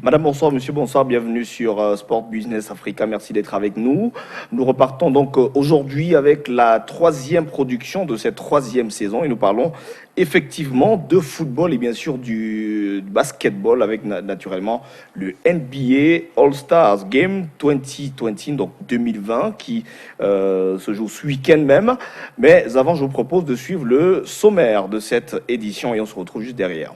Madame, bonsoir, monsieur, bonsoir, bienvenue sur Sport Business Africa, merci d'être avec nous. Nous repartons donc aujourd'hui avec la troisième production de cette troisième saison et nous parlons effectivement de football et bien sûr du basketball avec naturellement le NBA All-Stars Game 2020, donc 2020, qui se joue ce week-end même. Mais avant, je vous propose de suivre le sommaire de cette édition et on se retrouve juste derrière.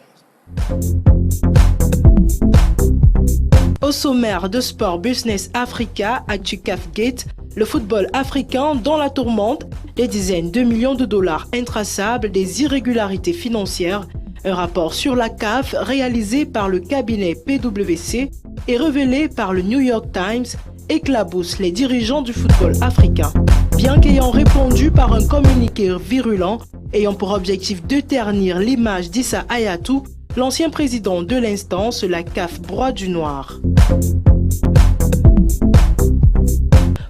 Au sommaire de Sport Business Africa, Actu CAFgate, le football africain dans la tourmente, des dizaines de millions de dollars intraçables, des irrégularités financières, un rapport sur la CAF réalisé par le cabinet PwC et révélé par le New York Times éclabousse les dirigeants du football africain. Bien qu'ayant répondu par un communiqué virulent ayant pour objectif de ternir l'image d'Issa Hayatou, l'ancien président de l'instance, la CAF broie du noir.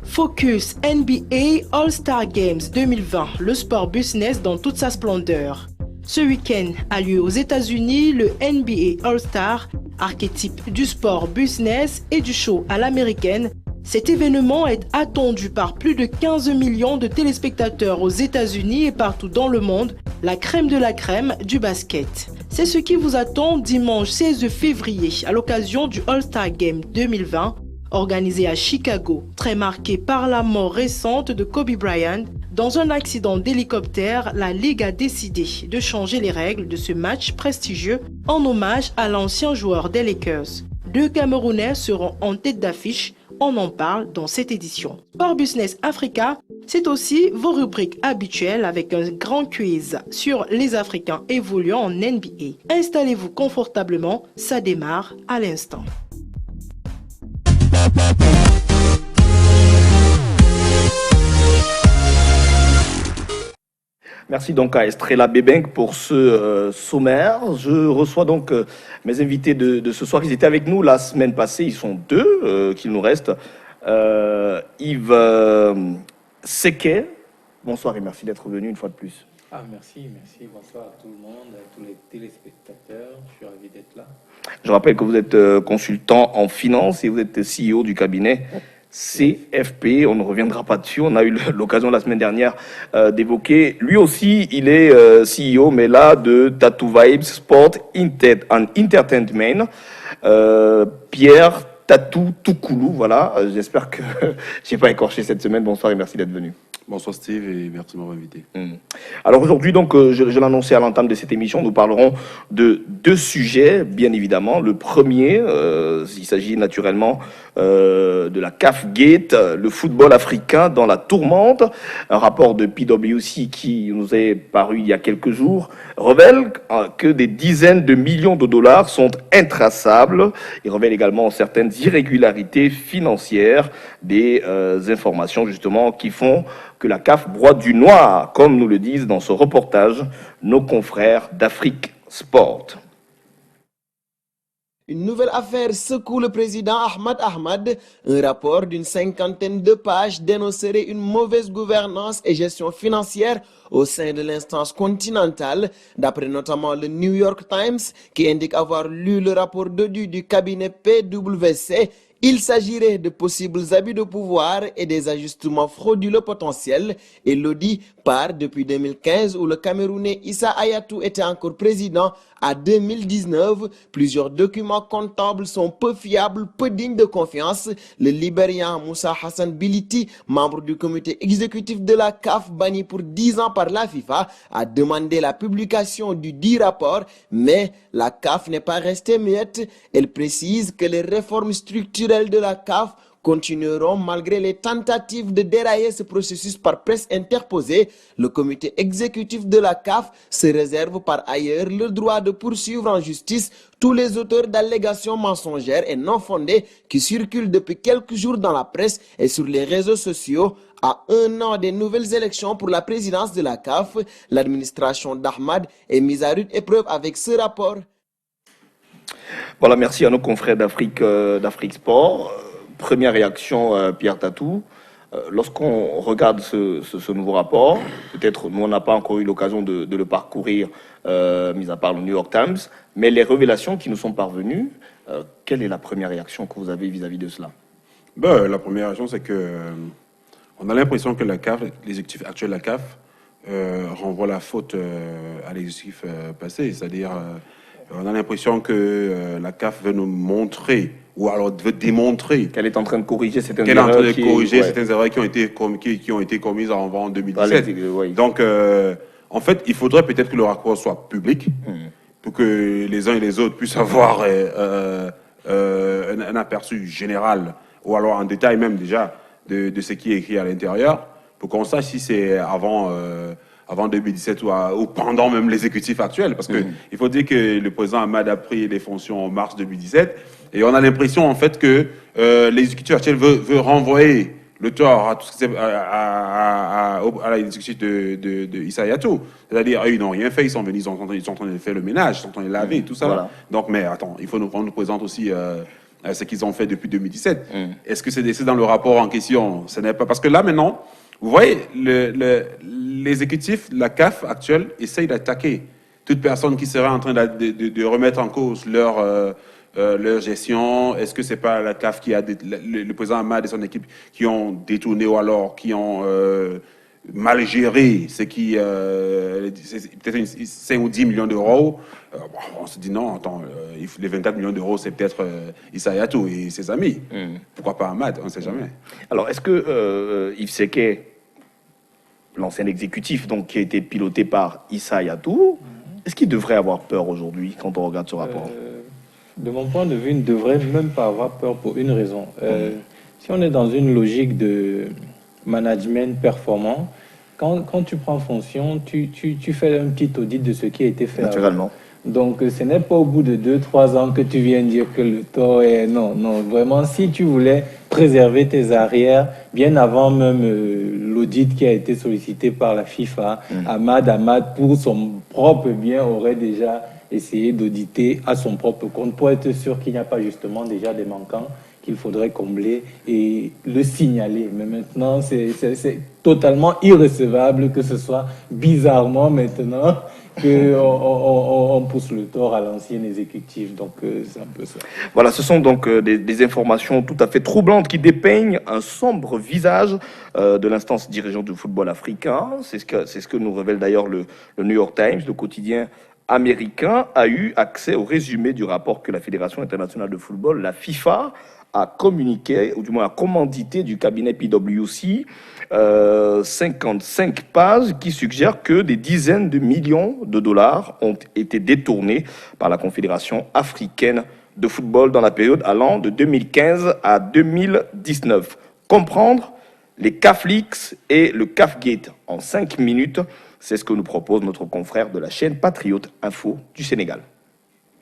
Focus NBA All-Star Games 2020, le sport business dans toute sa splendeur. Ce week-end a lieu aux États-Unis le NBA All-Star, archétype du sport business et du show à l'américaine. Cet événement est attendu par plus de 15 millions de téléspectateurs aux États-Unis et partout dans le monde, la crème de la crème du basket. C'est ce qui vous attend dimanche 16 février à l'occasion du All-Star Game 2020, organisé à Chicago, très marqué par la mort récente de Kobe Bryant. Dans un accident d'hélicoptère, la Ligue a décidé de changer les règles de ce match prestigieux en hommage à l'ancien joueur des Lakers. Deux Camerounais seront en tête d'affiche. On en parle dans cette édition. Sport Business Africa, c'est aussi vos rubriques habituelles avec un grand quiz sur les Africains évoluant en NBA. Installez-vous confortablement, ça démarre à l'instant. Merci donc à Estrella Bebeng pour ce sommaire. Je reçois donc mes invités de ce soir. Ils étaient avec nous la semaine passée. Ils sont deux qu'il nous reste. Yves Seke, bonsoir et merci d'être venu une fois de plus. Merci. Bonsoir à tout le monde, à tous les téléspectateurs. Je suis ravi d'être là. Je rappelle que vous êtes consultant en finance et vous êtes CEO du cabinet CFP, on ne reviendra pas dessus, on a eu l'occasion la semaine dernière d'évoquer. Lui aussi, il est CEO, mais là, de Tattoo Vibes Sport and Entertainment. Pierre Tatou Toukoulou, voilà. J'espère que j'ai pas écorché cette semaine. Bonsoir et merci d'être venu. Bonsoir Steve et merci de m'avoir invité. Alors aujourd'hui, donc, je l'annonçais à l'entame de cette émission, nous parlerons de deux sujets, bien évidemment. Le premier, il s'agit naturellement de la CAFgate, le football africain dans la tourmente. Un rapport de PwC qui nous est paru il y a quelques jours révèle que des dizaines de millions de dollars sont intraçables. Il révèle également certaines irrégularités financières, des informations justement qui font que la CAF broie du noir, comme nous le disent dans ce reportage nos confrères d'Afrique Sport. Une nouvelle affaire secoue le président Ahmad. Un rapport d'une 50aine de pages dénoncerait une mauvaise gouvernance et gestion financière au sein de l'instance continentale, d'après notamment le New York Times, qui indique avoir lu le rapport d'audit du cabinet PwC. Il s'agirait de possibles abus de pouvoir et des ajustements frauduleux potentiels et l'audit part depuis 2015 où le Camerounais Issa Hayatou était encore président à 2019. Plusieurs documents comptables sont peu fiables, peu dignes de confiance. Le Libérien Moussa Hassan Biliti, membre du comité exécutif de la CAF banni pour 10 ans par la FIFA, a demandé la publication du dit rapport, mais la CAF n'est pas restée muette. Elle précise que les réformes structurelles de la CAF continueront malgré les tentatives de dérailler ce processus par presse interposée. Le comité exécutif de la CAF se réserve par ailleurs le droit de poursuivre en justice tous les auteurs d'allégations mensongères et non fondées qui circulent depuis quelques jours dans la presse et sur les réseaux sociaux. À un an des nouvelles élections pour la présidence de la CAF, l'administration d'Ahmad est mise à rude épreuve avec ce rapport. Voilà, merci à nos confrères d'Afrique Sport. Première réaction, Pierre Tatou. Lorsqu'on regarde ce nouveau rapport, peut-être nous on n'a pas encore eu l'occasion de le parcourir, mis à part le New York Times, mais les révélations qui nous sont parvenues, quelle est la première réaction que vous avez vis-à-vis de cela? La première réaction, c'est que on a l'impression que la CAF, l'exécutif actuel de la CAF, renvoie la faute à l'exécutif passé. C'est-à-dire, on a l'impression que la CAF veut nous montrer, ou alors veut démontrer qu'elle est en train de corriger certaines qu'elle est en train erreurs. de corriger certaines erreurs qui ont été commises en 2017. Oui. Donc, en fait, il faudrait peut-être que le rapport soit public pour que les uns et les autres puissent avoir un aperçu général ou alors en détail même déjà de ce qui est écrit à l'intérieur pour qu'on sache si c'est avant 2017 ou pendant même l'exécutif actuel. Parce que il faut dire que le président Ahmad a pris les fonctions en mars 2017 et on a l'impression en fait que l'exécutif actuel veut renvoyer le tort à tout ce qui à l'exécutif de Issa Yatou. C'est-à-dire, ils n'ont rien fait, ils sont venus, ils sont en train de faire le ménage, ils sont en train de laver, tout ça. Voilà. Donc, mais attends, on nous présente aussi ce qu'ils ont fait depuis 2017. Est-ce que c'est dans le rapport en question? Ce n'est pas. Parce que là, maintenant, vous voyez, l'exécutif, la CAF actuelle, essaye d'attaquer toute personne qui serait en train de remettre en cause leur gestion. Est-ce que c'est pas la CAF qui a le président Ahmad et son équipe qui ont détourné ou alors qui ont mal géré ce qui peut-être 5 ou 10 millions d'euros? On se dit non, attends, les 24 millions d'euros c'est peut-être Issa Yatou et ses amis. Pourquoi pas Ahmad? On ne sait jamais. Alors, est-ce que Yves Seké, l'ancien exécutif donc, qui a été piloté par Issa Yatou, est-ce qu'il devrait avoir peur aujourd'hui quand on regarde ce rapport? De mon point de vue, il ne devrait même pas avoir peur pour une raison. Si on est dans une logique de management performant, quand tu prends fonction, tu fais un petit audit de ce qui a été fait. Naturellement. Donc, ce n'est pas au bout de 2-3 ans que tu viens dire que le tort est... Non, vraiment, si tu voulais préserver tes arrières, bien avant même l'audit qui a été sollicité par la FIFA, Ahmad, pour son propre bien, aurait déjà essayé d'auditer à son propre compte pour être sûr qu'il n'y a pas justement déjà des manquants qu'il faudrait combler et le signaler. Mais maintenant, c'est totalement irrecevable que ce soit bizarrement maintenant qu'on pousse le tort à l'ancien exécutif. Donc, c'est un peu ça. Voilà, ce sont donc des informations tout à fait troublantes qui dépeignent un sombre visage de l'instance dirigeante du football africain. C'est ce que nous révèle d'ailleurs le New York Times, le quotidien américain, a eu accès au résumé du rapport que la Fédération internationale de football, la FIFA, a communiqué, ou du moins a commandité du cabinet PwC, 55 pages qui suggèrent que des dizaines de millions de dollars ont été détournés par la Confédération africaine de football dans la période allant de 2015 à 2019. Comprendre les CAF Leaks et le CAF Gate en 5 minutes, c'est ce que nous propose notre confrère de la chaîne Patriote Info du Sénégal.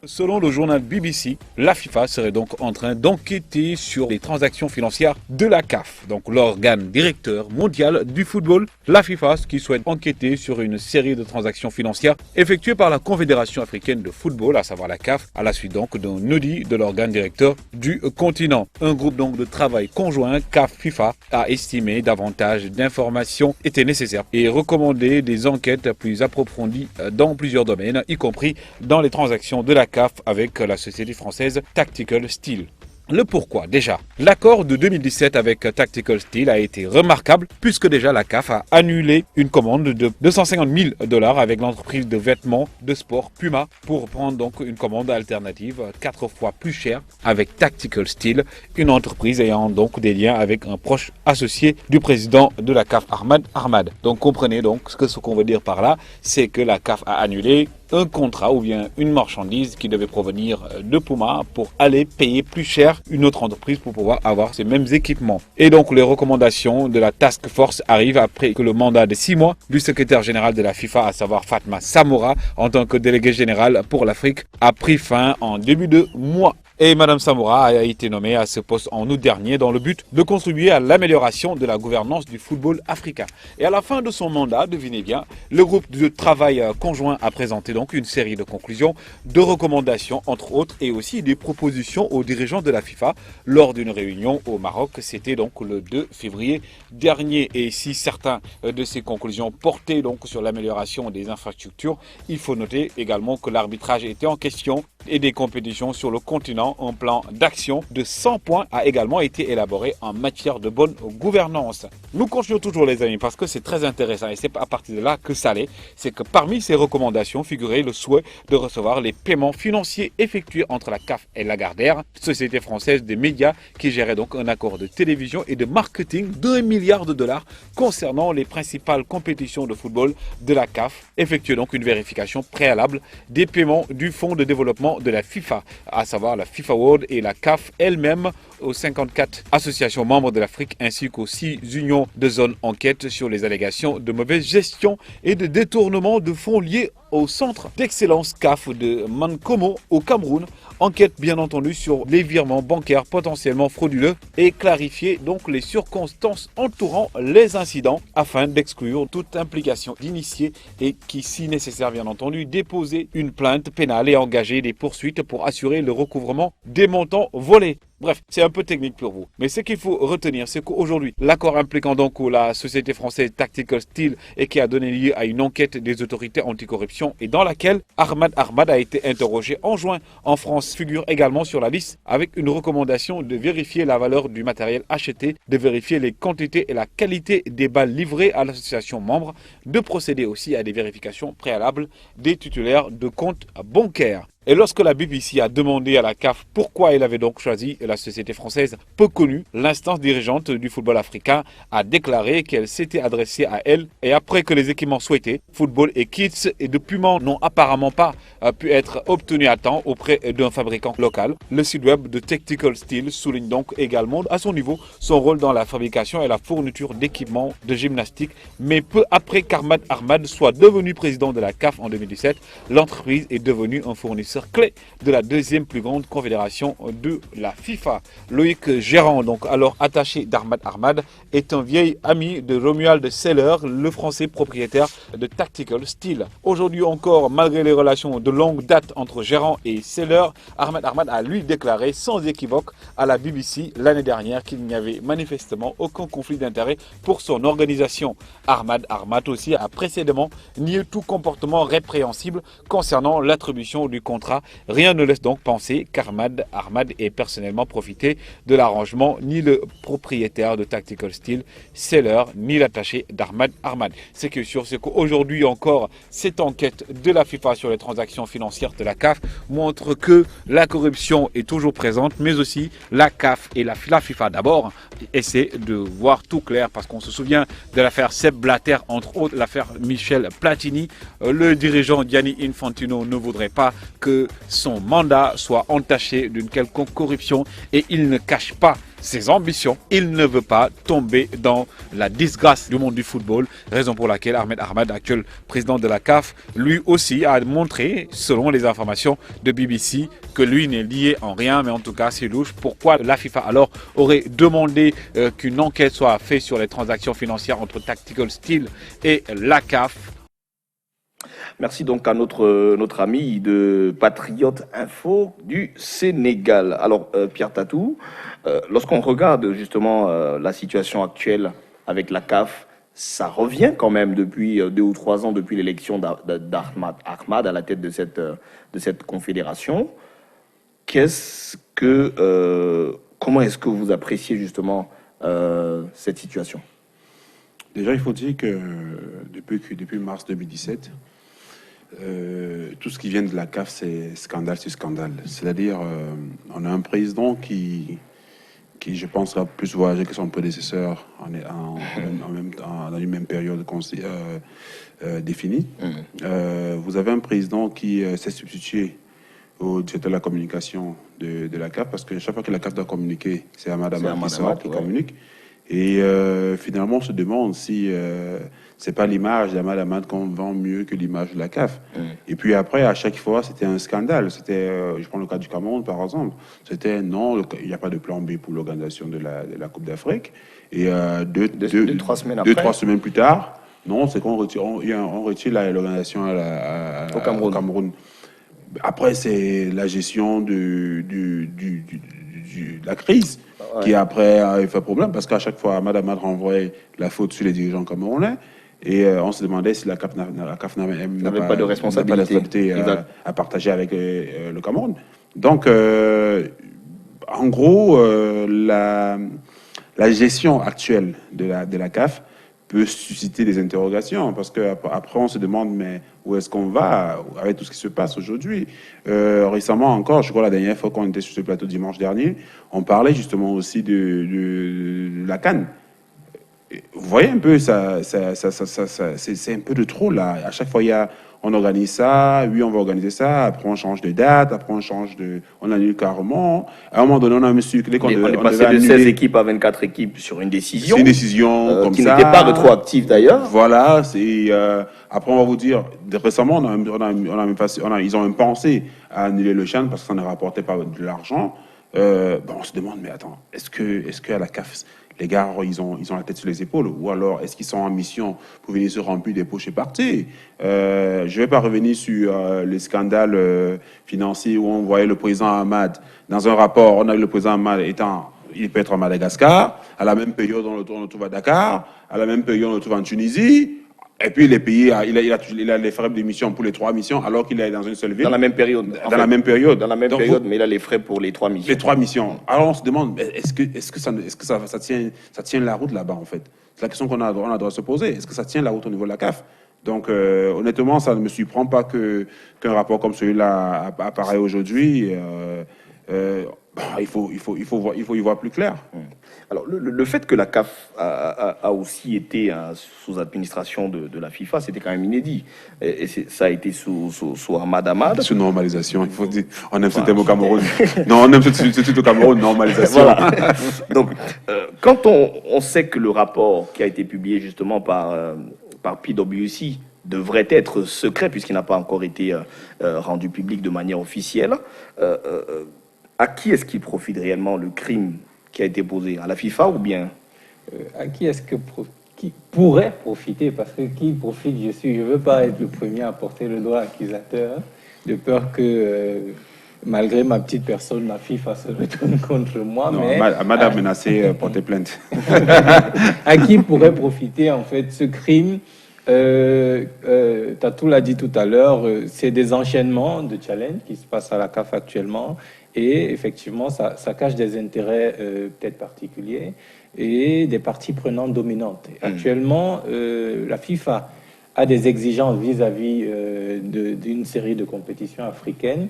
Selon le journal BBC, la FIFA serait donc en train d'enquêter sur les transactions financières de la CAF, donc l'organe directeur mondial du football. La FIFA qui souhaite enquêter sur une série de transactions financières effectuées par la Confédération africaine de football, à savoir la CAF, à la suite donc d'un audit de l'organe directeur du continent. Un groupe donc de travail conjoint CAF-FIFA a estimé davantage d'informations étaient nécessaires et recommandé des enquêtes plus approfondies dans plusieurs domaines, y compris dans les transactions de la CAF avec la société française Tactical Steel. Le pourquoi, déjà. L'accord de 2017 avec Tactical Steel a été remarquable puisque déjà la CAF a annulé une commande de 250 000 $ avec l'entreprise de vêtements de sport Puma pour prendre donc une commande alternative 4 fois plus chère avec Tactical Steel, une entreprise ayant donc des liens avec un proche associé du président de la CAF, Ahmad. Donc comprenez donc ce qu'on veut dire par là, c'est que la CAF a annulé un contrat ou bien une marchandise qui devait provenir de Puma pour aller payer plus cher une autre entreprise pour pouvoir avoir ces mêmes équipements. Et donc les recommandations de la Task Force arrivent après que le mandat de 6 mois du secrétaire général de la FIFA, à savoir Fatma Samoura, en tant que délégué général pour l'Afrique, a pris fin en début de mois. Et Mme Samoura a été nommée à ce poste en août dernier dans le but de contribuer à l'amélioration de la gouvernance du football africain. Et à la fin de son mandat, devinez bien, le groupe de travail conjoint a présenté donc donc une série de conclusions, de recommandations entre autres et aussi des propositions aux dirigeants de la FIFA lors d'une réunion au Maroc. C'était donc le 2 février dernier. Et si certains de ces conclusions portaient donc sur l'amélioration des infrastructures, il faut noter également que l'arbitrage était en question et des compétitions sur le continent. Un plan d'action de 100 points a également été élaboré en matière de bonne gouvernance. Nous continuons toujours les amis parce que c'est très intéressant et c'est à partir de là que ça l'est. C'est que parmi ces recommandations figurait le souhait de recevoir les paiements financiers effectués entre la CAF et Lagardère, société française des médias qui gérait donc un accord de télévision et de marketing d'1 milliard de dollars concernant les principales compétitions de football de la CAF. Effectuer donc une vérification préalable des paiements du fonds de développement de la FIFA, à savoir la FIFA World et la CAF elle-même, aux 54 associations membres de l'Afrique ainsi qu'aux 6 unions de zone enquête sur les allégations de mauvaise gestion et de détournement de fonds liés au centre d'excellence CAF de Mankomo au Cameroun. Enquête bien entendu sur les virements bancaires potentiellement frauduleux et clarifier donc les circonstances entourant les incidents afin d'exclure toute implication d'initiés et qui, si nécessaire bien entendu, déposer une plainte pénale et engager des poursuites pour assurer le recouvrement des montants volés. Bref, c'est un peu technique pour vous. Mais ce qu'il faut retenir, c'est qu'aujourd'hui, l'accord impliquant donc la société française Tactical Steel et qui a donné lieu à une enquête des autorités anticorruption et dans laquelle Ahmad Ahmad a été interrogé en juin en France figure également sur la liste avec une recommandation de vérifier la valeur du matériel acheté, de vérifier les quantités et la qualité des balles livrées à l'association membre, de procéder aussi à des vérifications préalables des titulaires de comptes bancaires. Et lorsque la BBC a demandé à la CAF pourquoi elle avait donc choisi la société française peu connue, l'instance dirigeante du football africain a déclaré qu'elle s'était adressée à elle et après que les équipements souhaités, football et kits et de paiement n'ont apparemment pas pu être obtenus à temps auprès d'un fabricant local. Le site web de Tactical Steel souligne donc également à son niveau son rôle dans la fabrication et la fourniture d'équipements de gymnastique. Mais peu après qu'Ahmad Ahmad soit devenu président de la CAF en 2017, l'entreprise est devenue un fournisseur clé de la deuxième plus grande confédération de la FIFA. Loïc Gérand, donc alors attaché d'Ahmad Ahmad, est un vieil ami de Romuald Seller, le français propriétaire de Tactical Steel. Aujourd'hui encore, malgré les relations de longue date entre Gérand et Seller, Ahmad Ahmad a lui déclaré sans équivoque à la BBC l'année dernière qu'il n'y avait manifestement aucun conflit d'intérêt pour son organisation. Ahmad Ahmad aussi a précédemment nié tout comportement répréhensible concernant l'attribution du contrat. Rien ne laisse donc penser qu'Ahmad Ahmad ait personnellement profité de l'arrangement, ni le propriétaire de Tactical Steel, Seller, ni l'attaché d'Ahmad Ahmad. Ce qui est sûr, c'est qu'aujourd'hui encore, cette enquête de la FIFA sur les transactions financières de la CAF montre que la corruption est toujours présente, mais aussi la CAF et la FIFA d'abord essaient de voir tout clair parce qu'on se souvient de l'affaire Sepp Blatter, entre autres l'affaire Michel Platini. Le dirigeant Gianni Infantino ne voudrait pas que son mandat soit entaché d'une quelconque corruption et il ne cache pas ses ambitions. Il ne veut pas tomber dans la disgrâce du monde du football, raison pour laquelle Ahmed Ahmad, actuel président de la CAF, lui aussi a montré, selon les informations de BBC, que lui n'est lié en rien, mais en tout cas c'est louche. Pourquoi la FIFA alors aurait demandé qu'une enquête soit faite sur les transactions financières entre Tactical Steel et la CAF? Merci donc à notre ami de Patriote Info du Sénégal. Alors, Pierre Tatou, lorsqu'on regarde justement la situation actuelle avec la CAF, ça revient quand même depuis 2 ou 3 ans, depuis l'élection d'Ahmad Ahmad à la tête de cette confédération. Comment est-ce que vous appréciez justement cette situation? Déjà, il faut dire que depuis mars 2017, tout ce qui vient de la CAF, c'est scandale sur scandale. C'est-à-dire, on a un président qui je pense, sera plus voyagé que son prédécesseur dans une même période définie. Vous avez un président qui s'est substitué au directeur de la communication de la CAF, parce que chaque fois que la CAF doit communiquer, c'est Ahmad Ahmad qui communique. Et finalement, on se demande si c'est pas l'image d'Ahmad Ahmad qu'on vend mieux que l'image de la CAF. Et puis après, à chaque fois, c'était un scandale. C'était, je prends le cas du Cameroun, par exemple. C'était non, il n'y a pas de plan B pour l'organisation de la Coupe d'Afrique. Et 2-3 semaines plus tard, Non, c'est qu'on retire, on retire l'organisation Au Cameroun. au Cameroun. Après, c'est la gestion de la crise qui après a fait problème parce qu'à chaque fois, Ahmad Ahmad renvoyait la faute sur les dirigeants camerounais et on se demandait si la CAF n'avait pas de responsabilité à partager avec le Cameroun. Donc, en gros, la gestion actuelle de la CAF peut susciter des interrogations parce qu'après on se demande mais où est-ce qu'on va avec tout ce qui se passe aujourd'hui. Récemment encore, je crois la dernière fois qu'on était sur ce plateau dimanche dernier, on parlait justement aussi de la CAN. Vous voyez un peu, c'est un peu de trop là. À chaque fois, on organise ça, oui, on va organiser ça, après on change de date, après on annule carrément. À un moment donné, on a même su qu'on on est passé de 16 équipes à 24 équipes sur une décision. C'est une décision comme qui ça. n'était pas rétroactive d'ailleurs. Voilà, après on va vous dire, récemment, ils ont même pensé à annuler le CHAN parce que ça ne rapportait pas de l'argent. On se demande, mais attends, est-ce que à la CAF, les gars, ils ont la tête sur les épaules ou alors est-ce qu'ils sont en mission pour venir se remplir des poches et partir? Je ne vais pas revenir sur les scandales financiers où on voyait le président Ahmad dans un rapport. On a eu le président Ahmad il peut être à Madagascar, à la même période on le trouve à Dakar, à la même période on le trouve en Tunisie. Et puis les pays, il a les frais d'émission pour les 3 missions alors qu'il est dans une seule ville. Dans la même période. Dans la même période, mais il a les frais pour les 3 missions. Les 3 missions. Alors on se demande, est-ce que ça tient la route là-bas en fait? C'est la question qu'on a droit se poser. Est-ce que ça tient la route au niveau de la CAF? Donc honnêtement, ça ne me surprend pas qu'un rapport comme celui-là apparaît aujourd'hui. Il faut y voir plus clair. Alors, le fait que la CAF a aussi été sous administration de la FIFA, c'était quand même inédit. Et ça a été sous Ahmad Ahmad. Sous normalisation, il faut dire. On aime ce thème au Cameroun. Non, on aime tout au Cameroun, normalisation. Voilà. Donc, quand on sait que le rapport qui a été publié justement par PwC devrait être secret, puisqu'il n'a pas encore été rendu public de manière officielle, à qui est-ce qu'il profite réellement le crime qui a été posé? À la FIFA ou bien à qui est-ce qui pourrait profiter? Parce que qui profite, je veux pas être le premier à porter le doigt accusateur, de peur que, malgré ma petite personne, la FIFA se retourne contre moi. Non, mais Madame menacée porter plainte. À qui pourrait profiter, en fait, ce crime? Tatou l'a dit tout à l'heure, c'est des enchaînements de challenges qui se passent à la CAF actuellement. Et effectivement, ça cache des intérêts peut-être particuliers et des parties prenantes dominantes. Actuellement, la FIFA a des exigences vis-à-vis d'une série de compétitions africaines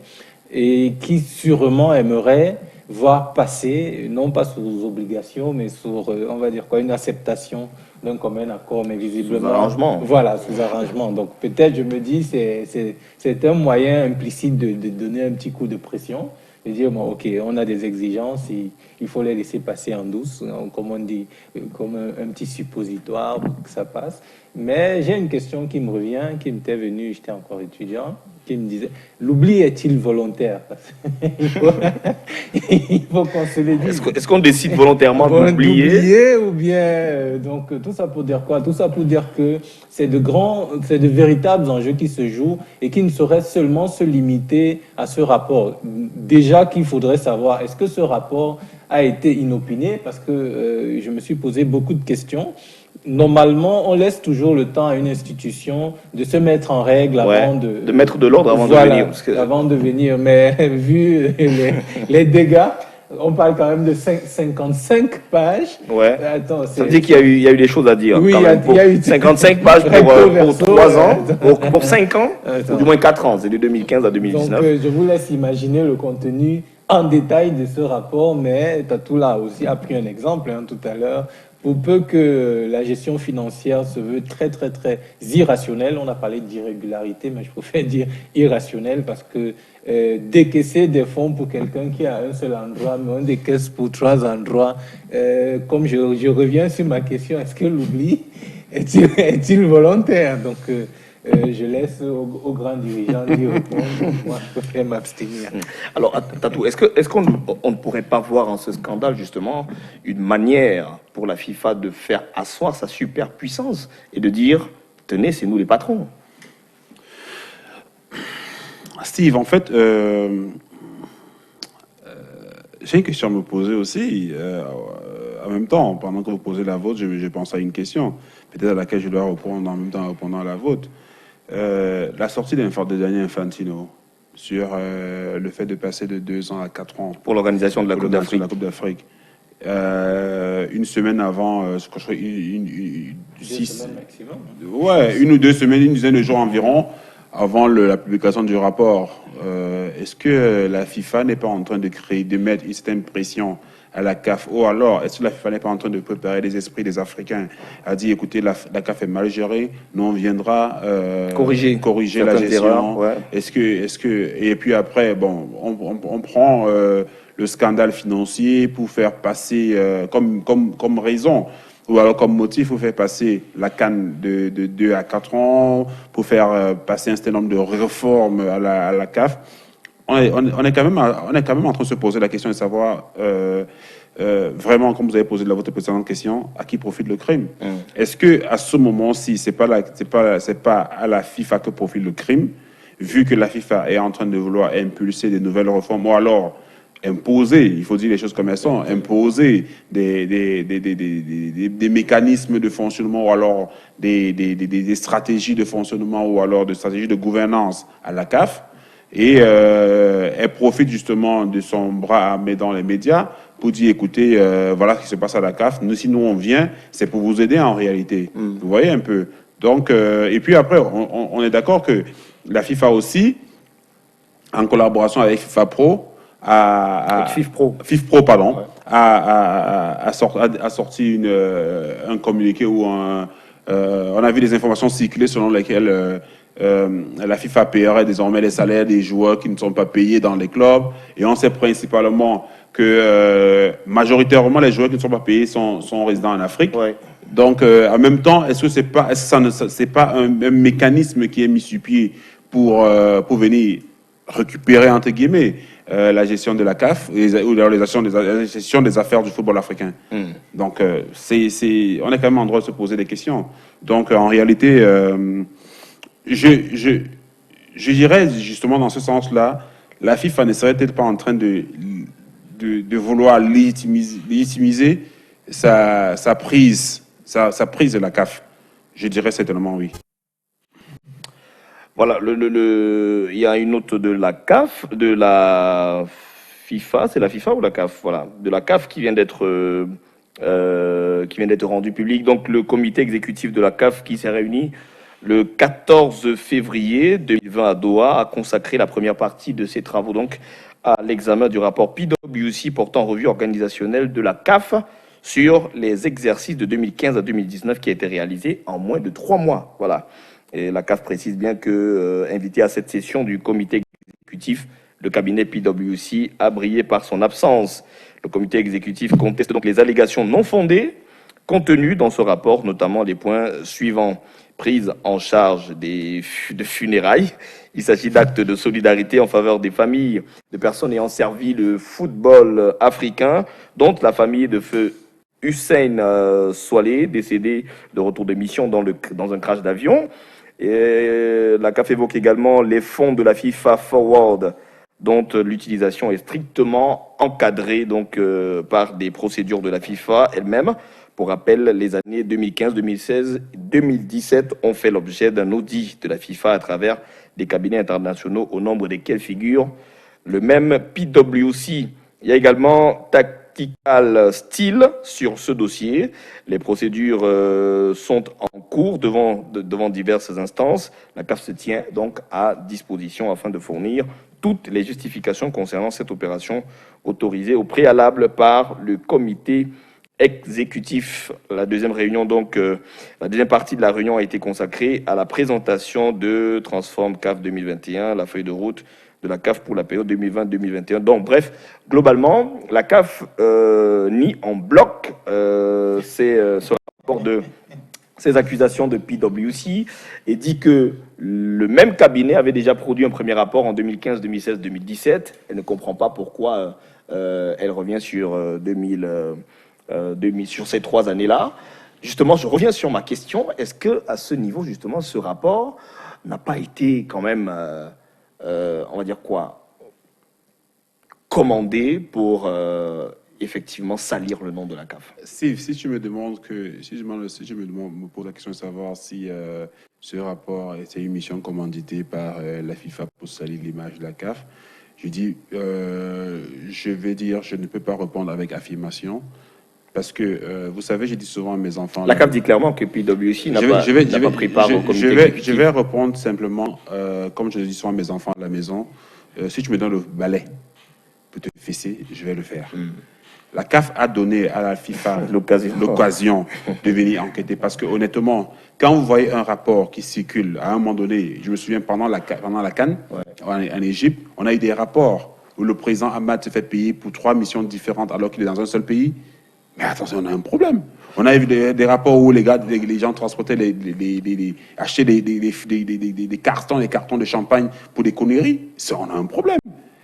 et qui sûrement aimerait voir passer, non pas sous obligation, mais sur, on va dire quoi, une acceptation d'un commun accord, mais visiblement... Sous arrangement. Voilà, sous arrangement. Donc peut-être, je me dis, c'est un moyen implicite de donner un petit coup de pression, de dire, bon, ok, on a des exigences, il faut les laisser passer en douce, comme on dit, comme un petit suppositoire pour que ça passe. Mais j'ai une question qui me revient, qui m'était venue, j'étais encore étudiant, qui me disait, l'oubli est-il volontaire? Il faut qu'on se le dise. Est-ce qu'on décide volontairement d'oublier ou bien... donc tout ça pour dire quoi? Tout ça pour dire que c'est de véritables enjeux qui se jouent et qui ne sauraient seulement se limiter à ce rapport. Déjà qu'il faudrait savoir, est-ce que ce rapport a été inopiné? Parce que je me suis posé beaucoup de questions. Normalement, on laisse toujours le temps à une institution de se mettre en règle avant de mettre de l'ordre avant de venir. Parce que... Avant de venir, mais vu les dégâts, on parle quand même de 55 pages. Ouais. Attends, ça veut dire qu'il y a eu des choses à dire. Oui, il y a eu 55 pages pour 3 ans, pour 5 ans, ou du moins 4 ans. C'est de 2015 à 2019. Donc, je vous laisse imaginer le contenu en détail de ce rapport, mais Tatou là aussi a pris un exemple tout à l'heure. Pour peu que la gestion financière se veut très, très, très irrationnelle, on a parlé d'irrégularité, mais je préfère dire irrationnelle parce que décaisser des fonds pour quelqu'un qui a un seul endroit, mais on décaisse pour 3 endroits, comme je reviens sur ma question, est-ce que l'oubli est-il volontaire? Donc, je laisse aux grands dirigeants d'y répondre. Moi, je préfère m'abstenir. Alors, Tatou, est-ce qu'on ne pourrait pas voir en ce scandale, justement, une manière pour la FIFA de faire asseoir sa superpuissance et de dire, tenez, c'est nous les patrons. Steve, en fait, j'ai une question à me poser aussi. En même temps, pendant que vous posez la vôtre, je pense à une question, peut-être à laquelle je dois répondre en même temps en répondant à la vôtre. La sortie de Daniel Infantino sur le fait de passer de 2 ans à 4 ans Pour l'organisation de la Coupe d'Afrique. Une semaine avant, je crois, 2 semaines maximum. Ouais, 1 ou 2 semaines, une dizaine de jours environ avant la publication du rapport. Est-ce que la FIFA n'est pas en train de mettre une certaine pression à la CAF, ou alors est-ce que la FIFA n'est pas en train de préparer les esprits des Africains à dire, écoutez, la CAF est mal gérée, nous on viendra corriger la gestion. Erreurs, ouais. Est-ce que et puis après, bon, on prend le scandale financier pour faire passer comme raison, ou alors comme motif pour faire passer la CAN de 2 à 4 ans, pour faire passer un certain nombre de réformes à la CAF. On est quand même en train de se poser la question de savoir vraiment, comme vous avez posé votre précédente question, à qui profite le crime. Est-ce que à ce moment-ci, c'est pas à la FIFA que profite le crime, vu que la FIFA est en train de vouloir impulser des nouvelles réformes, ou alors imposer, il faut dire les choses comme elles sont, imposer des mécanismes de fonctionnement, ou alors des stratégies de fonctionnement, ou alors des stratégies de gouvernance à la CAF. Et elle profite justement de son bras armé dans les médias pour dire, écoutez, voilà ce qui se passe à la CAF. Nous, si nous on vient, c'est pour vous aider en réalité. Vous voyez un peu. Donc, et puis après, on est d'accord que la FIFA aussi, en collaboration avec FIFA Pro, FIFPro, pardon, ouais, a sorti un communiqué où on a vu des informations circuler selon lesquelles la FIFA paierait désormais les salaires des joueurs qui ne sont pas payés dans les clubs, et on sait principalement que majoritairement les joueurs qui ne sont pas payés sont résidents en Afrique. Ouais. Donc en même temps, est-ce que c'est pas un mécanisme qui est mis sur pied pour venir récupérer entre guillemets la gestion de la CAF ou la gestion des affaires du football africain? Donc on est quand même en droit de se poser des questions. Donc en réalité, je dirais justement dans ce sens-là, la FIFA ne serait peut-être pas en train de vouloir légitimiser sa prise de la CAF. Je dirais certainement oui. Voilà, il y a une note de la CAF, de la FIFA, c'est la FIFA ou la CAF? Voilà, de la CAF qui vient d'être rendue publique. Donc le comité exécutif de la CAF qui s'est réuni le 14 février 2020 à Doha a consacré la première partie de ses travaux donc à l'examen du rapport PwC portant revue organisationnelle de la CAF sur les exercices de 2015 à 2019 qui a été réalisé en moins de 3 mois. Voilà. Et la CAF précise bien que, invité à cette session du comité exécutif, le cabinet PwC a brillé par son absence. Le comité exécutif conteste donc les allégations non fondées contenues dans ce rapport, notamment les points suivants. Prise en charge de funérailles. Il s'agit d'actes de solidarité en faveur des familles de personnes ayant servi le football africain, dont la famille de feu Hussein Soalé, décédé de retour de mission dans un crash d'avion. Et la CAF évoque également les fonds de la FIFA Forward, dont l'utilisation est strictement encadrée donc, par des procédures de la FIFA elle-même. Pour rappel, les années 2015, 2016 et 2017 ont fait l'objet d'un audit de la FIFA à travers des cabinets internationaux au nombre desquels figure le même PwC. Il y a également Tactical Steel sur ce dossier. Les procédures sont en cours devant diverses instances. La CAF se tient donc à disposition afin de fournir toutes les justifications concernant cette opération autorisée au préalable par le comité exécutif. La deuxième réunion, donc, la deuxième partie de la réunion a été consacrée à la présentation de Transform CAF 2021, la feuille de route de la CAF pour la période 2020-2021. Donc, bref, globalement, la CAF nie en bloc ce rapport de ces accusations de PwC et dit que le même cabinet avait déjà produit un premier rapport en 2015, 2016, 2017. Elle ne comprend pas pourquoi elle revient sur sur ces 3 années-là. justement, je reviens sur ma question. Est-ce que à ce niveau, justement, ce rapport n'a pas été quand même, on va dire quoi, commandé pour effectivement salir le nom de la CAF? Si tu me demandes me pose la question de savoir si ce rapport était une mission commanditée par la FIFA pour salir l'image de la CAF, je vais dire, je ne peux pas répondre avec affirmation. Parce que, vous savez, je dis souvent à mes enfants... La CAF dit clairement que PwC n'a pas pris part au comité exécutif. Je vais répondre simplement, comme je le dis souvent à mes enfants à la maison, si tu me donnes le balai pour te fesser, je vais le faire. La CAF a donné à la FIFA l'occasion de venir enquêter. Parce que honnêtement, quand vous voyez un rapport qui circule, à un moment donné, je me souviens pendant la CAN, en Égypte, on a eu des rapports où le président Ahmad se fait payer pour 3 missions différentes alors qu'il est dans un seul pays. Mais attention, on a un problème. On a eu des rapports où les gens transportaient achetaient des cartons de champagne pour des conneries. Ça, on a un problème.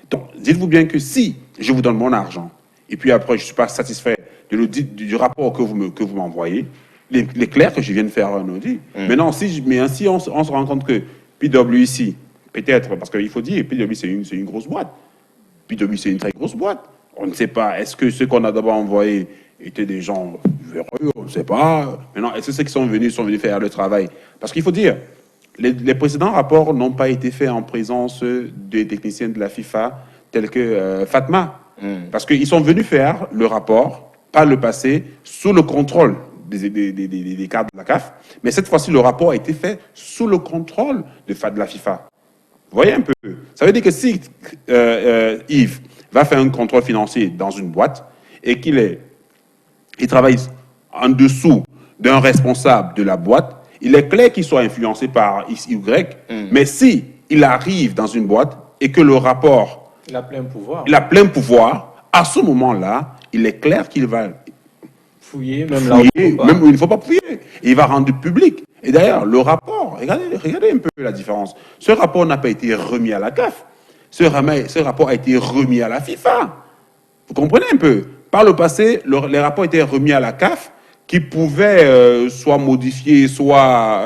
Donc, dites-vous bien que si je vous donne mon argent, et puis après, je ne suis pas satisfait de l'audit, du rapport que vous m'envoyez, il est clair que je viens de faire un audit. Maintenant, si on se rend compte que PwC, peut-être, parce qu'il faut dire, PwC, c'est une grosse boîte. PwC, c'est une très grosse boîte. On ne sait pas, est-ce que ceux qu'on a d'abord envoyés étaient des gens véreux, on ne sait pas. Maintenant, est-ce que ceux qui sont venus faire le travail? Parce qu'il faut dire, les précédents rapports n'ont pas été faits en présence des techniciens de la FIFA, tels que Fatma. Parce qu'ils sont venus faire le rapport, par le passé, sous le contrôle des cadres de la CAF. Mais cette fois-ci, le rapport a été fait sous le contrôle de la FIFA. Vous voyez un peu? Ça veut dire que si Yves va faire un contrôle financier dans une boîte et qu'il travaille en dessous d'un responsable de la boîte, il est clair qu'il soit influencé par X, Y. Mais si il arrive dans une boîte et que le rapport... Il a plein pouvoir. Il a plein pouvoir. À ce moment-là, il est clair qu'il va fouiller, même là où il ne faut pas fouiller. Et il va rendre public. Et d'ailleurs, le rapport, regardez un peu la différence. Ce rapport n'a pas été remis à la CAF. Ce rapport a été remis à la FIFA. Vous comprenez un peu? Par le passé, les rapports étaient remis à la CAF qui pouvaient soit modifier, soit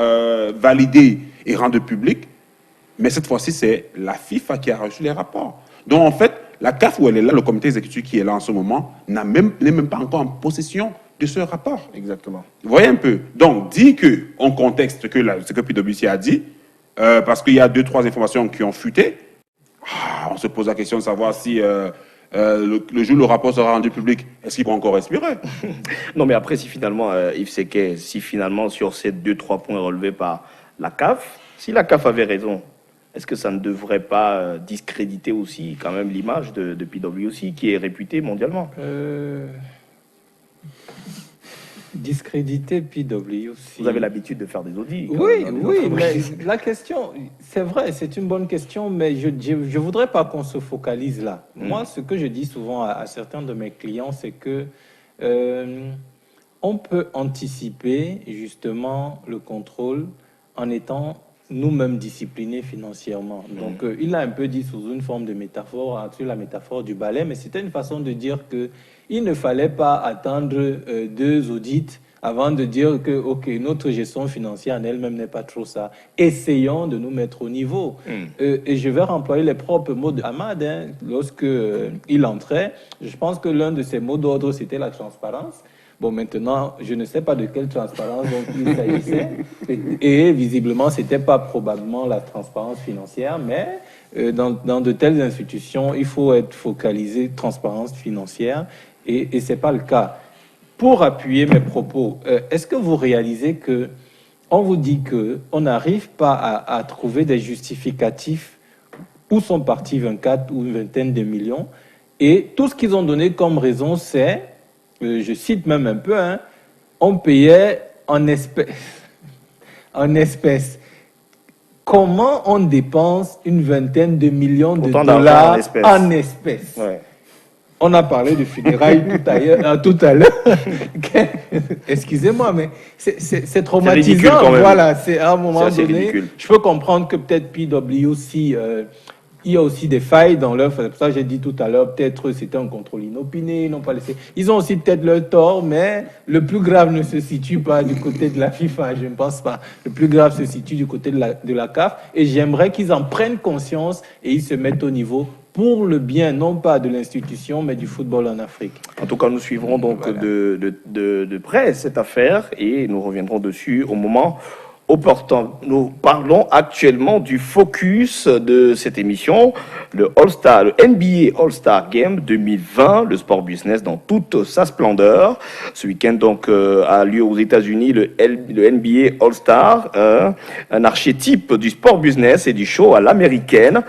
valider et rendre public. Mais cette fois-ci, c'est la FIFA qui a reçu les rapports. Donc, en fait, la CAF où elle est là, le comité exécutif qui est là en ce moment, n'est même pas encore en possession de ce rapport. Exactement. Vous voyez un peu? Donc, dit qu'en contexte ce que PwC a dit, parce qu'il y a 2-3 informations qui ont fuité, on se pose la question de savoir si le jour où le rapport sera rendu public, est-ce qu'il va encore respirer? Non, mais après, si finalement, Yves Sequet, si finalement, sur ces 2-3 points relevés par la CAF, si la CAF avait raison, est-ce que ça ne devrait pas discréditer aussi quand même l'image de PwC qui est réputée mondialement? Discréditer PwC. Vous avez l'habitude de faire des audits. Oui, mais la question, c'est vrai, c'est une bonne question, mais je ne voudrais pas qu'on se focalise là. Moi, ce que je dis souvent à certains de mes clients, c'est que on peut anticiper justement le contrôle en étant nous-mêmes disciplinés financièrement. Donc, il a un peu dit sous une forme de métaphore, sur la métaphore du balai, mais c'était une façon de dire qu'il ne fallait pas attendre 2 audits avant de dire que, OK, notre gestion financière en elle-même n'est pas trop ça. Essayons de nous mettre au niveau. Et je vais remployer les propres mots d'Ahmad. Lorsque il entrait, je pense que l'un de ses mots d'ordre, c'était la transparence. Bon, maintenant, je ne sais pas de quelle transparence donc il s'agissait. Et visiblement, ce n'était pas probablement la transparence financière, mais dans de telles institutions, il faut être focalisé transparence financière, et ce n'est pas le cas. Pour appuyer mes propos, est-ce que vous réalisez que on vous dit qu'on n'arrive pas à trouver des justificatifs où sont partis 24 ou une vingtaine de millions, et tout ce qu'ils ont donné comme raison, c'est... je cite même un peu, on payait en espèces. En espèces. Comment on dépense une vingtaine de millions de dollars en espèces? Ouais. On a parlé de funérailles tout à l'heure. Excusez-moi, mais c'est traumatisant. Ridicule quand même. Voilà, c'est à un moment donné. Ridicule. Je peux comprendre que peut-être PwC il y a aussi des failles dans l'œuvre. C'est pour ça que j'ai dit tout à l'heure, peut-être c'était un contrôle inopiné, ils n'ont pas laissé. Ils ont aussi peut-être leur tort, mais le plus grave ne se situe pas du côté de la FIFA, je ne pense pas. Le plus grave se situe du côté de la CAF, et j'aimerais qu'ils en prennent conscience et ils se mettent au niveau pour le bien, non pas de l'institution, mais du football en Afrique. En tout cas, nous suivrons donc Voilà. de près cette affaire et nous reviendrons dessus au moment opportun. Nous parlons actuellement du focus de cette émission, le All-Star, le NBA All-Star Game 2020, le sport business dans toute sa splendeur. Ce week-end donc a lieu aux États-Unis le NBA All-Star, un archétype du sport business et du show à l'américaine.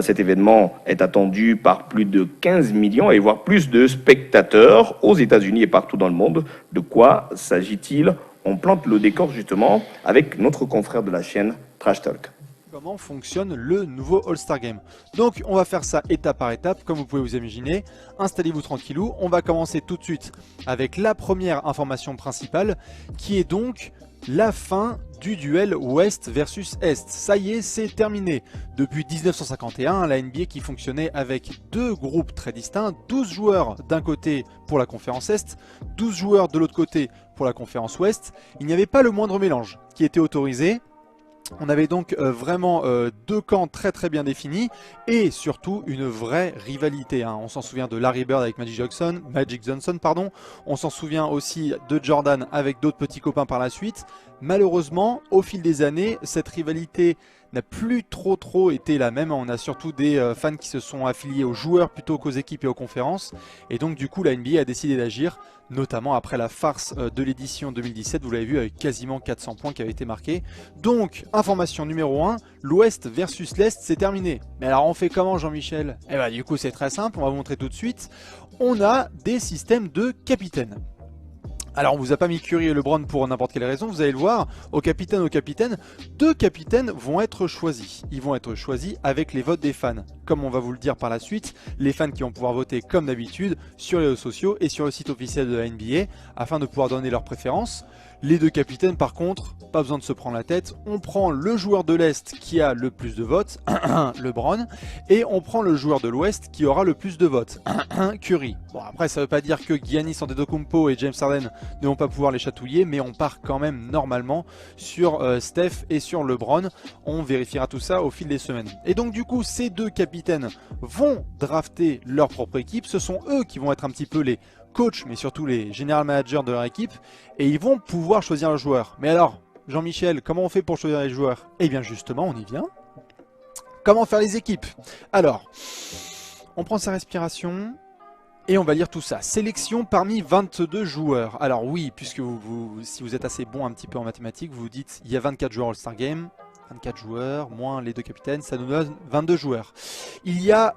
Cet événement est attendu par plus de 15 millions et voire plus de spectateurs aux États-Unis et partout dans le monde. De quoi s'agit-il? On plante le décor justement avec notre confrère de la chaîne Trash Talk. Comment fonctionne le nouveau All-Star Game. Donc on va faire ça étape par étape, comme vous pouvez vous imaginer. Installez-vous tranquillou, on va commencer tout de suite avec la première information principale, qui est donc la fin du duel Ouest versus Est. Ça y est, c'est terminé. Depuis 1951, la NBA qui fonctionnait avec deux groupes très distincts, 12 joueurs d'un côté pour la conférence Est, 12 joueurs de l'autre côté pour la conférence Ouest, il n'y avait pas le moindre mélange qui était autorisé. On avait donc vraiment deux camps très bien définis et surtout une vraie rivalité. On s'en souvient de Larry Bird avec Magic Johnson, on s'en souvient aussi de Jordan avec d'autres petits copains par la suite. Malheureusement, au fil des années, cette rivalité n'a plus trop été la même. On a surtout des fans qui se sont affiliés aux joueurs plutôt qu'aux équipes et aux conférences. Et donc du coup, la NBA a décidé d'agir, notamment après la farce de l'édition 2017. Vous l'avez vu avec quasiment 400 points qui avaient été marqués. Donc, information numéro 1, l'Ouest versus l'Est, c'est terminé. Mais alors on fait comment, Jean-Michel? Eh bien du coup, c'est très simple, on va vous montrer tout de suite. On a des systèmes de capitaines. Alors on vous a pas mis Curry et LeBron pour n'importe quelle raison, vous allez le voir, au capitaine, deux capitaines vont être choisis. Ils vont être choisis avec les votes des fans. Comme on va vous le dire par la suite, les fans qui vont pouvoir voter comme d'habitude sur les réseaux sociaux et sur le site officiel de la NBA afin de pouvoir donner leurs préférences. Les deux capitaines par contre, pas besoin de se prendre la tête, on prend le joueur de l'Est qui a le plus de votes, LeBron, et on prend le joueur de l'Ouest qui aura le plus de votes, Curry. Bon après ça veut pas dire que Giannis Antetokounmpo et James Harden ne vont pas pouvoir les chatouiller, mais on part quand même normalement sur Steph et sur LeBron. On vérifiera tout ça au fil des semaines. Et donc du coup ces deux capitaines vont drafter leur propre équipe, ce sont eux qui vont être un petit peu les coachs, mais surtout les general managers de leur équipe, et ils vont pouvoir choisir le joueur. Mais alors, Jean-Michel, comment on fait pour choisir les joueurs? Eh bien justement, on y vient. Comment faire les équipes? Alors, on prend sa respiration et on va lire tout ça. Sélection parmi 22 joueurs. Alors oui, puisque si vous êtes assez bon un petit peu en mathématiques, vous vous dites il y a 24 joueurs All-Star Game. 24 joueurs, moins les deux capitaines, ça nous donne 22 joueurs. Il y a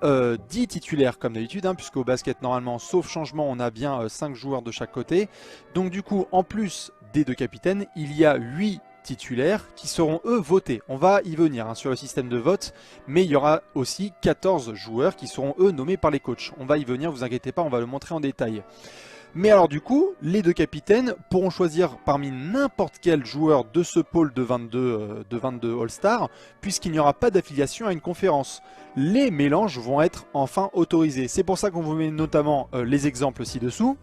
10 titulaires comme d'habitude, puisqu'au basket, normalement, sauf changement, on a bien 5 joueurs de chaque côté. Donc du coup, en plus des deux capitaines, il y a 8 titulaires qui seront eux votés. On va y venir sur le système de vote, mais il y aura aussi 14 joueurs qui seront eux nommés par les coachs. On va y venir, vous inquiétez pas, on va le montrer en détail. Mais alors du coup, les deux capitaines pourront choisir parmi n'importe quel joueur de ce pôle de 22 All-Star, puisqu'il n'y aura pas d'affiliation à une conférence. Les mélanges vont être enfin autorisés. C'est pour ça qu'on vous met notamment les exemples ci-dessous.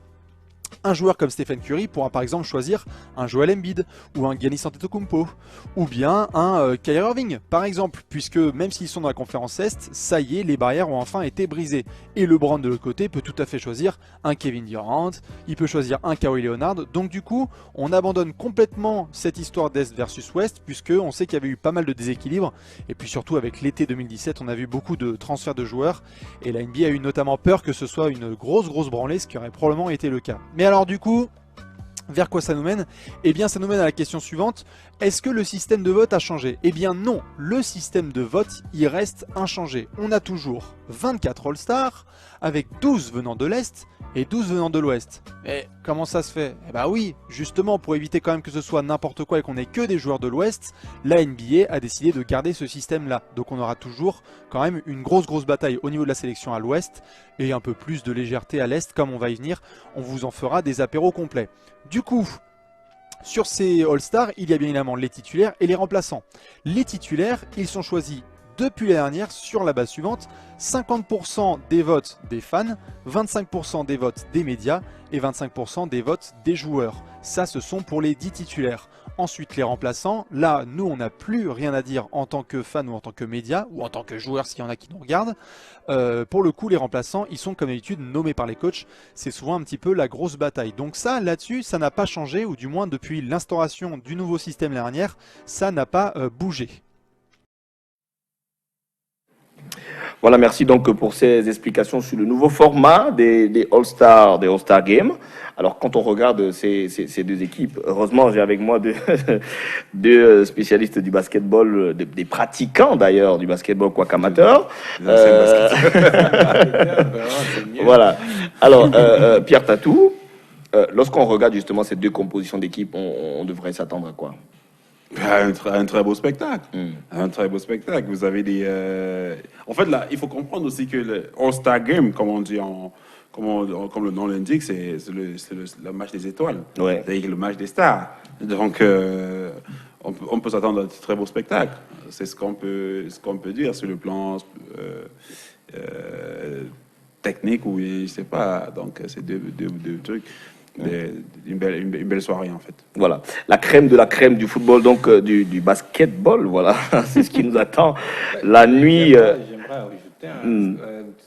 Un joueur comme Stephen Curry pourra par exemple choisir un Joel Embiid ou un Giannis Antetokounmpo ou bien un Kyrie Irving par exemple, puisque même s'ils sont dans la conférence Est, ça y est, les barrières ont enfin été brisées. Et LeBron de l'autre côté peut tout à fait choisir un Kevin Durant, il peut choisir un Kawhi Leonard. Donc du coup, on abandonne complètement cette histoire d'Est versus Ouest, puisque on sait qu'il y avait eu pas mal de déséquilibres. Et puis surtout avec l'été 2017, on a vu beaucoup de transferts de joueurs et la NBA a eu notamment peur que ce soit une grosse branlée, ce qui aurait probablement été le cas. Mais alors du coup, vers quoi ça nous mène? Eh bien ça nous mène à la question suivante, est-ce que le système de vote a changé? Eh bien non, le système de vote il reste inchangé. On a toujours 24 All-Stars avec 12 venant de l'Est et 12 venant de l'Ouest. Mais comment ça se fait? Eh bah oui, justement pour éviter quand même que ce soit n'importe quoi et qu'on ait que des joueurs de l'Ouest, la NBA a décidé de garder ce système là. Donc on aura toujours quand même une grosse bataille au niveau de la sélection à l'Ouest et un peu plus de légèreté à l'Est, comme on va y venir, on vous en fera des apéros complets. Du coup, sur ces All-Stars, il y a bien évidemment les titulaires et les remplaçants. Les titulaires, ils sont choisis depuis l'année dernière sur la base suivante: 50% des votes des fans, 25% des votes des médias et 25% des votes des joueurs. Ça, ce sont pour les 10 titulaires. Ensuite, les remplaçants. Là, nous, on n'a plus rien à dire en tant que fan ou en tant que média ou en tant que joueur s'il y en a qui nous regardent. Pour le coup, les remplaçants, ils sont comme d'habitude nommés par les coachs. C'est souvent un petit peu la grosse bataille. Donc ça, là-dessus, ça n'a pas changé, ou du moins depuis l'instauration du nouveau système l'année dernière, ça n'a pas bougé. Voilà, merci donc pour ces explications sur le nouveau format des All-Star Games. Alors, quand on regarde ces deux équipes, heureusement, j'ai avec moi deux spécialistes du basketball, des pratiquants d'ailleurs du basketball, quoique amateurs. Voilà. Alors, Pierre Tatou, lorsqu'on regarde justement ces deux compositions d'équipe, on devrait s'attendre à quoi? Un très beau spectacle. Un très beau spectacle. Vous avez des... En fait, là, il faut comprendre aussi que le All-Star Game, comme on dit comme le nom l'indique, c'est le match des étoiles. Ouais. C'est le match des stars. Donc, on peut s'attendre à un très beau spectacle. C'est ce qu'on peut dire sur le plan technique, ou je sais pas. Donc, c'est deux trucs. Une belle soirée en fait. Voilà, la crème de la crème du football, donc du basketball, voilà, c'est ce qui nous attend la nuit. J'aimerais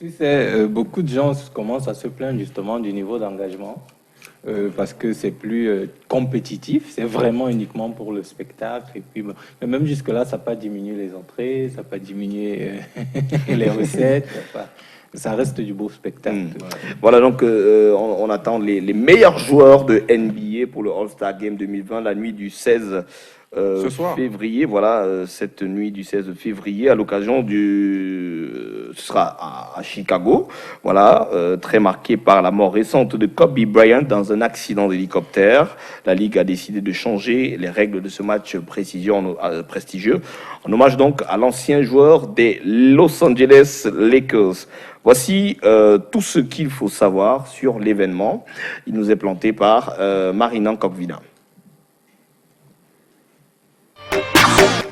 ajouter, beaucoup de gens commencent à se plaindre justement du niveau d'engagement, parce que c'est plus compétitif, c'est vraiment uniquement pour le spectacle. Et puis, mais même jusque-là, ça n'a pas diminué les entrées, ça n'a pas diminué les recettes. Ça reste du beau spectacle. Voilà, donc on attend les meilleurs joueurs de NBA pour le All-Star Game 2020, la nuit du 16 février. Voilà, cette nuit du 16 février, à l'occasion ce sera à Chicago. Voilà, très marqué par la mort récente de Kobe Bryant dans un accident d'hélicoptère. La Ligue a décidé de changer les règles de ce match prestigieux, en hommage donc à l'ancien joueur des Los Angeles Lakers. Voici tout ce qu'il faut savoir sur l'événement. Il nous est planté par Marina Kokvina.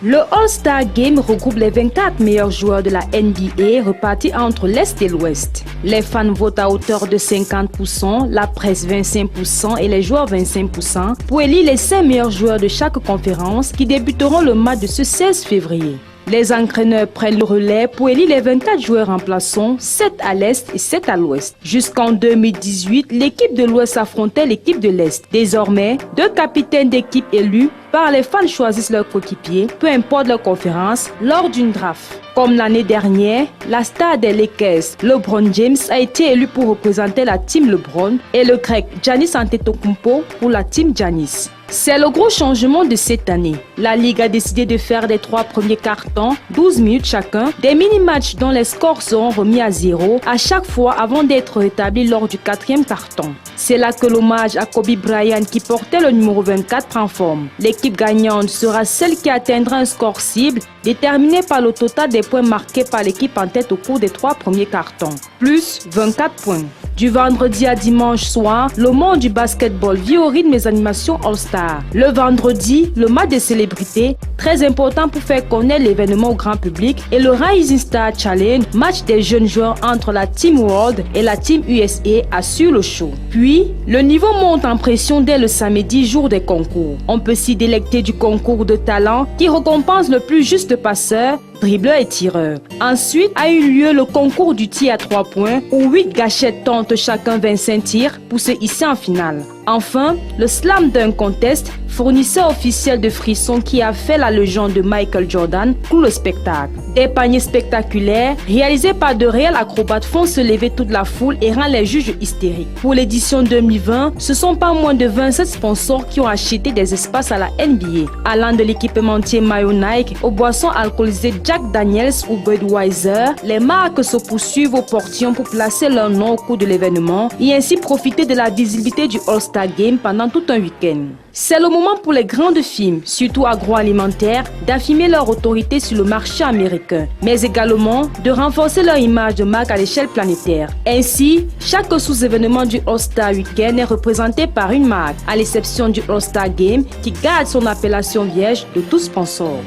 Le All-Star Game regroupe les 24 meilleurs joueurs de la NBA repartis entre l'Est et l'Ouest. Les fans votent à hauteur de 50%, la presse 25% et les joueurs 25% pour élire les 5 meilleurs joueurs de chaque conférence qui débuteront le match de ce 16 février. Les entraîneurs prennent le relais pour élire les 24 joueurs remplaçants, 7 à l'Est et 7 à l'Ouest. Jusqu'en 2018, l'équipe de l'Ouest affrontait l'équipe de l'Est. Désormais, 2 capitaines d'équipe élus par les fans choisissent leurs coéquipiers, peu importe leur conférence, lors d'une draft. Comme l'année dernière, la star des Lakers, LeBron James, a été élu pour représenter la team LeBron et le grec Giannis Antetokounmpo pour la team Giannis. C'est le gros changement de cette année. La Ligue a décidé de faire des 3 premiers cartons, 12 minutes chacun, des mini-matchs dont les scores seront remis à 0 à chaque fois avant d'être rétablis lors du 4e carton. C'est là que l'hommage à Kobe Bryant qui portait le numéro 24 prend forme. L'équipe gagnante sera celle qui atteindra un score cible déterminé par le total des points marqués par l'équipe en tête au cours des 3 premiers cartons, plus 24 points. Du vendredi à dimanche soir, le monde du basketball vit au rythme des animations All-Star. Le vendredi, le match des célébrités, très important pour faire connaître l'événement au grand public, et le Rising Star Challenge, match des jeunes joueurs entre la Team World et la Team USA, assure le show. Puis, le niveau monte en pression dès le samedi, jour des concours. On peut s'y délecter du concours de talent qui récompense le plus juste passeur, dribbleur et tireur. Ensuite a eu lieu le concours du tir à 3 points où 8 gâchettes tentent chacun 25 tirs pour se hisser en finale. Enfin, le Slam Dunk Contest, fournisseur officiel de frissons qui a fait la légende de Michael Jordan, cloue le spectacle. Des paniers spectaculaires réalisés par de réels acrobates font se lever toute la foule et rend les juges hystériques. Pour l'édition 2020, ce sont pas moins de 27 sponsors qui ont acheté des espaces à la NBA, allant de l'équipementier maillot Nike aux boissons alcoolisées Jack Daniels ou Budweiser. Les marques se poursuivent au portillon pour placer leur nom au cours de l'événement et ainsi profiter de la visibilité du All-Star Game pendant tout un week-end. C'est le moment pour les grandes firmes, surtout agroalimentaires, d'affirmer leur autorité sur le marché américain, mais également de renforcer leur image de marque à l'échelle planétaire. Ainsi, chaque sous-événement du All-Star Weekend est représenté par une marque, à l'exception du All-Star Game qui garde son appellation vierge de tout sponsor.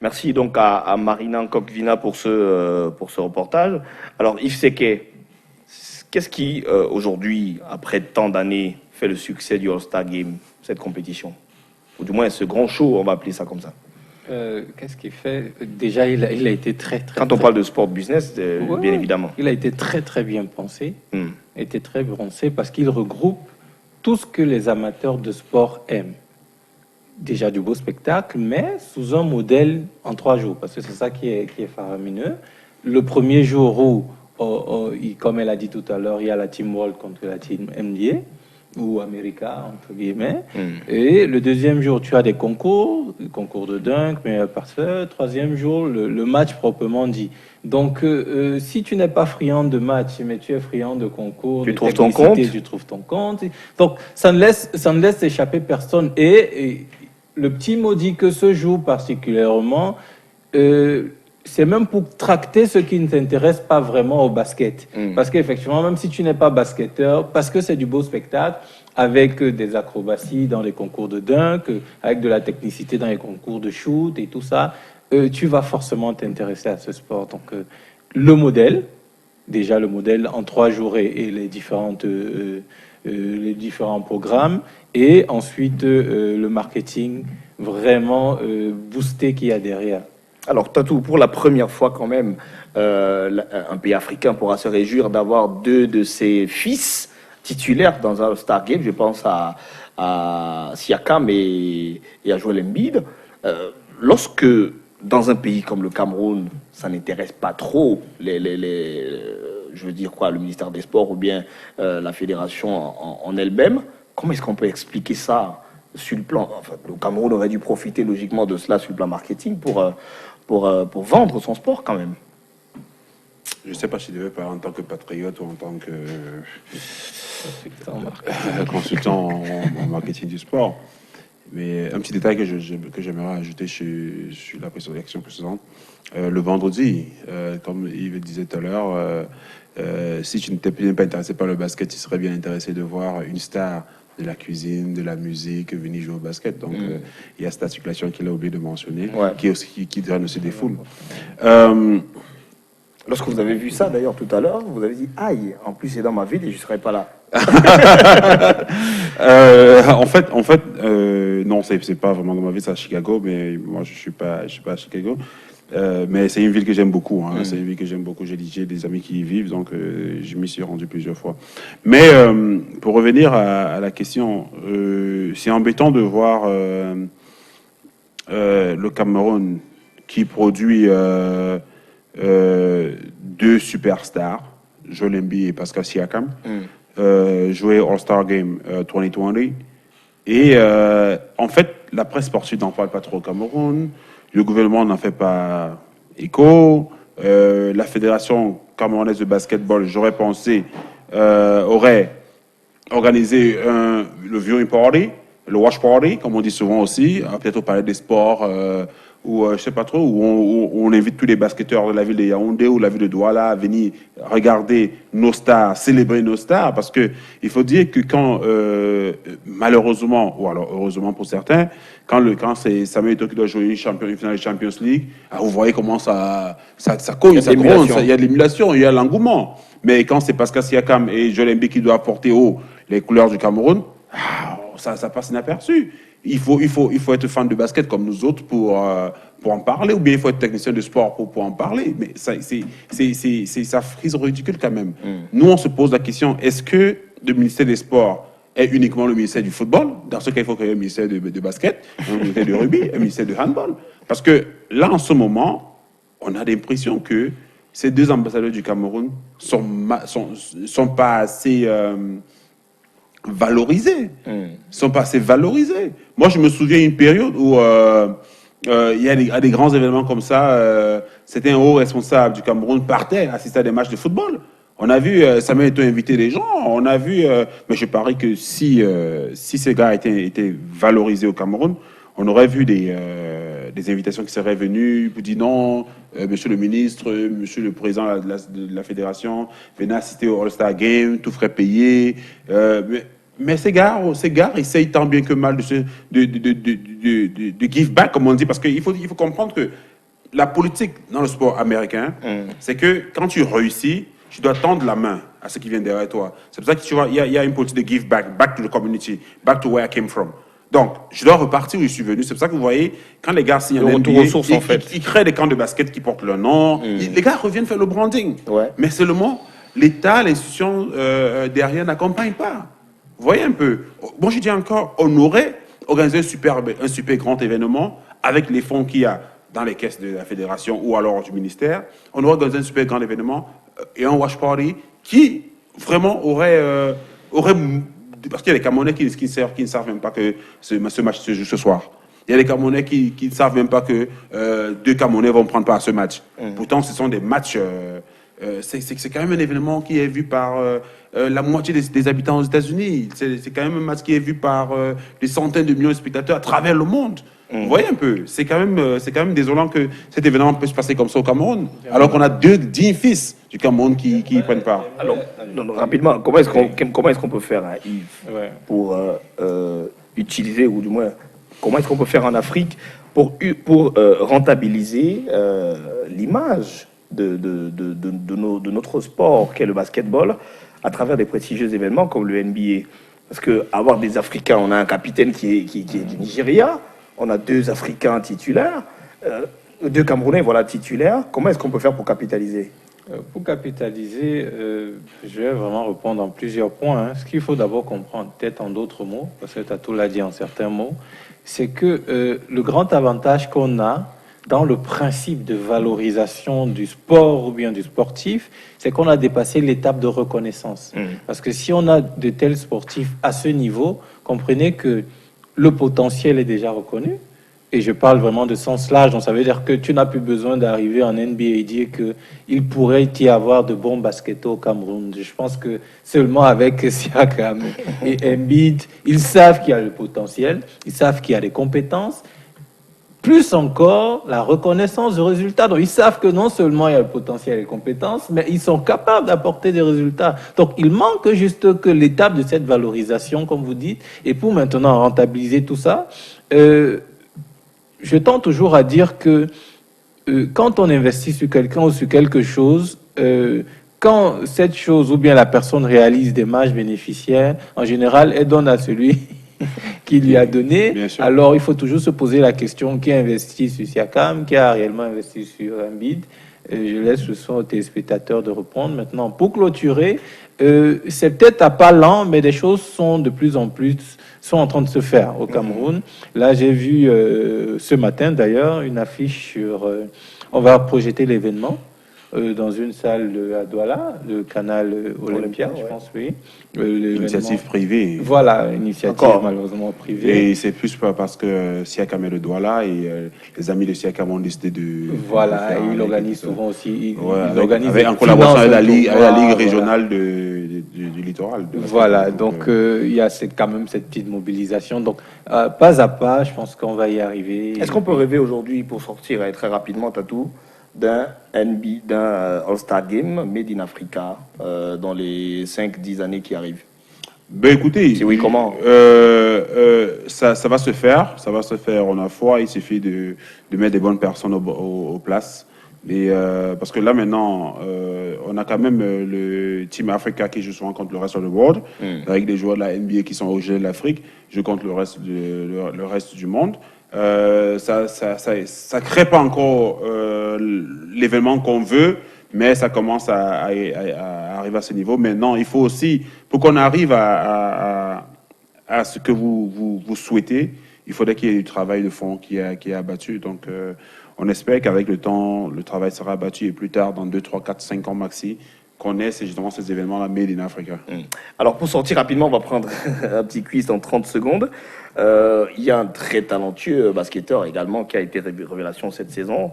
Merci donc à Marina Kokvina pour ce reportage. Alors Yves Sequet, qu'est-ce qui aujourd'hui, après tant d'années, fait le succès du All-Star Game, cette compétition? Ou du moins ce grand show, on va appeler ça comme ça. Qu'est-ce qu'il fait? Déjà, il a été très Quand on parle de sport business, Ouais, bien évidemment. il a été très bien pensé. Était très bien pensé parce qu'il regroupe tout ce que les amateurs de sport aiment. Déjà du beau spectacle, mais sous un modèle en 3 jours, parce que c'est ça qui est faramineux. Le premier jour où, comme elle a dit tout à l'heure, il y a la Team World contre la Team NBA, ou America, entre guillemets. Et le deuxième jour, tu as des concours de dunk, meilleur passeur. Troisième jour, le match proprement dit. Donc, si tu n'es pas friand de match, mais tu es friand de concours, tu de trouves ton compte. Tu trouves ton compte. Donc, ça ne laisse échapper personne. Et le petit mot dit que ce jour particulièrement, c'est même pour tracter ceux qui ne s'intéressent pas vraiment au basket. Parce qu'effectivement, même si tu n'es pas basketteur, parce que c'est du beau spectacle, avec des acrobaties dans les concours de dunk, avec de la technicité dans les concours de shoot et tout ça, tu vas forcément t'intéresser à ce sport. Donc, le modèle en 3 jours et les différents programmes, et ensuite le marketing vraiment boosté qu'il y a derrière. Alors, Tatou, pour la première fois quand même, un pays africain pourra se réjouir d'avoir 2 de ses fils titulaires dans un All-Star Game. Je pense à Siakam et à Joel Embiid. Lorsque, dans un pays comme le Cameroun, ça n'intéresse pas trop je veux dire quoi, le ministère des Sports ou bien la fédération en elle-même, comment est-ce qu'on peut expliquer ça sur le plan... Enfin, le Cameroun aurait dû profiter logiquement de cela sur le plan marketing pour vendre son sport quand même. Je ne sais pas si je devais parler en tant que patriote ou en tant que consultant en marketing du sport. Mais un petit détail que j'aimerais ajouter sur la question précédente. Le vendredi, comme Yves le disait tout à l'heure, si tu n'étais pas intéressé par le basket, tu serais bien intéressé de voir une star de la cuisine, de la musique venir jouer au basket. Donc, il y a cette articulation qu'il a oublié de mentionner, qui draine aussi des foules. Lorsque vous avez vu ça, d'ailleurs, tout à l'heure, vous avez dit « Aïe, en plus, c'est dans ma ville et je ne serai pas là. » En fait, non, c'est pas vraiment dans ma ville, c'est à Chicago, mais moi, je suis pas à Chicago. Mais c'est une ville que j'aime beaucoup. C'est une ville que j'aime beaucoup. J'ai des amis qui y vivent, donc je m'y suis rendu plusieurs fois. Mais pour revenir à la question, c'est embêtant de voir le Cameroun qui produit 2 superstars, Joel Embiid et Pascal Siakam, jouer All-Star Game 2020. Et en fait, la presse sportive n'en parle pas trop au Cameroun. Le gouvernement n'en fait pas écho. La fédération camerounaise de basketball, j'aurais pensé, aurait organisé le viewing party, le watch party, comme on dit souvent aussi, peut-être au palais des sports, ou je sais pas trop, où on invite tous les basketteurs de la ville de Yaoundé ou la ville de Douala à venir regarder nos stars, célébrer nos stars, parce que il faut dire que quand, malheureusement, ou alors heureusement pour certains, quand c'est Samuel Eto'o qui doit jouer une finale de Champions League, vous voyez comment ça cogne, ça gronde, il y a de l'émulation, il y a l'engouement. Mais quand c'est Pascal Siakam et Joel Embiid qui doivent porter haut les couleurs du Cameroun, ça passe inaperçu. Il faut être fan de basket comme nous autres pour en parler, ou bien il faut être technicien de sport pour en parler. Mais ça frise ridicule quand même. Nous, on se pose la question, est-ce que le ministère des Sports est uniquement le ministère du football? Dans ce cas, il faut qu'il y ait un ministère de basket, un ministère de rugby, un ministère de handball. Parce que là, en ce moment, on a l'impression que ces 2 ambassadeurs du Cameroun sont pas assez... valorisés. Sont pas assez valorisés. Moi, je me souviens d'une période où il y a des grands événements comme ça, c'était un haut responsable du Cameroun partait assister à des matchs de football. On a vu Samuel Eto'o inviter des gens, on a vu, mais je parie que si ces gars étaient valorisés au Cameroun, on aurait vu des invitations qui seraient venues pour dire non, monsieur le ministre, monsieur le président de la fédération, venez assister au All-Star Game, tout frais payé. Mais ces gars essayent tant bien que mal de give back, comme on dit, parce qu'il faut comprendre que la politique dans le sport américain, c'est que quand tu réussis, tu dois tendre la main à ceux qui viennent derrière toi. C'est pour ça que tu vois, il y a une politique de give back, back to the community, back to where I came from. Donc, je dois repartir où je suis venu. C'est pour ça que vous voyez, quand les gars signent Le un retour NBA, aux sources, en fait. ils créent des camps de basket qui portent leur nom. Les gars reviennent faire le branding. Ouais. Mais seulement, l'État, l'institution derrière n'accompagne pas. Vous voyez un peu. Moi, je dis encore, on aurait organisé un super grand événement avec les fonds qu'il y a dans les caisses de la fédération ou alors du ministère. On aurait organisé un super grand événement et un watch party qui vraiment aurait parce qu'il y a des Camerounais qui ne savent même pas que ce match se joue ce soir. Il y a des Camerounais qui ne savent même pas que 2 Camerounais vont prendre part à ce match. Pourtant, ce sont des matchs... c'est quand même un événement qui est vu par la moitié des habitants aux États-Unis. C'est quand même un match qui est vu par des centaines de millions de spectateurs à travers le monde. Vous voyez un peu, c'est quand même désolant que cet événement puisse se passer comme ça au Cameroun, alors qu'on a 2 dignes fils du Cameroun qui y prennent part. Alors, rapidement, comment est-ce qu'on peut faire, hein, Yves, pour utiliser, ou du moins, comment est-ce qu'on peut faire en Afrique pour rentabiliser l'image de notre sport, qu'est le basketball, à travers des prestigieux événements comme le NBA? Parce que avoir des Africains, on a un capitaine qui est du Nigeria, on a 2 Africains titulaires, 2 Camerounais, voilà, titulaires. Comment est-ce qu'on peut faire pour capitaliser? Pour capitaliser, je vais vraiment répondre en plusieurs points. Ce qu'il faut d'abord comprendre, peut-être en d'autres mots, parce que Tatou l'a dit en certains mots, c'est que le grand avantage qu'on a dans le principe de valorisation du sport ou bien du sportif, c'est qu'on a dépassé l'étape de reconnaissance. Parce que si on a de tels sportifs à ce niveau, comprenez que le potentiel est déjà reconnu. Et je parle vraiment de sens large, donc ça veut dire que tu n'as plus besoin d'arriver en NBA et dire qu'il pourrait y avoir de bons basketteurs au Cameroun. Je pense que seulement avec Siakam et Embiid, ils savent qu'il y a le potentiel, ils savent qu'il y a des compétences, plus encore la reconnaissance du résultat. Donc ils savent que non seulement il y a le potentiel et les compétences, mais ils sont capables d'apporter des résultats. Donc il manque juste que l'étape de cette valorisation, comme vous dites, et pour maintenant rentabiliser tout ça, je tends toujours à dire que quand on investit sur quelqu'un ou sur quelque chose, quand cette chose ou bien la personne réalise des marges bénéficiaires, en général, elle donne à celui qui lui a donné. Alors, il faut toujours se poser la question, qui a investi sur Siakam, qui a réellement investi sur Embiid? Je laisse le soin aux téléspectateurs de répondre. Maintenant, pour clôturer, c'est peut-être à pas lent, mais des choses sont de plus en plus en train de se faire au Cameroun. Là, j'ai vu ce matin, d'ailleurs, une affiche sur... on va projeter l'événement dans une salle à Douala, le canal Olympia, je pense, oui. Initiative privée. Voilà, initiative malheureusement privée. Et c'est plus parce que Siakam est de Douala et les amis de Siakam ont décidé de... Voilà, et il organise souvent aussi... en collaboration avec la Ligue régionale du littoral. Voilà, donc il y a quand même cette petite mobilisation. Donc, pas à pas, je pense qu'on va y arriver. Est-ce qu'on peut rêver aujourd'hui, pour sortir très rapidement, Tatou, d'un All-Star Game Made in Africa dans les 5-10 années qui arrivent? Ben écoutez, si oui, comment? Ça va se faire, on a foi, il suffit de mettre des bonnes personnes aux places. Et, parce que là maintenant, on a quand même le Team Africa qui joue souvent contre le reste du world, avec des joueurs de la NBA qui sont originaires de l'Afrique, joue contre le reste du monde. Ça crée pas encore l'événement qu'on veut, mais ça commence à arriver à ce niveau. Maintenant, il faut aussi, pour qu'on arrive à ce que vous souhaitez, il faudrait qu'il y ait du travail de fond qui est abattu. Donc, on espère qu'avec le temps, le travail sera abattu et plus tard, dans 2, 3, 4, 5 ans maxi, qu'on ait justement ces événements-là made in Africa. Alors, pour sortir rapidement, on va prendre un petit quiz en 30 secondes. Il y a un très talentueux basketteur également qui a été révélation cette saison,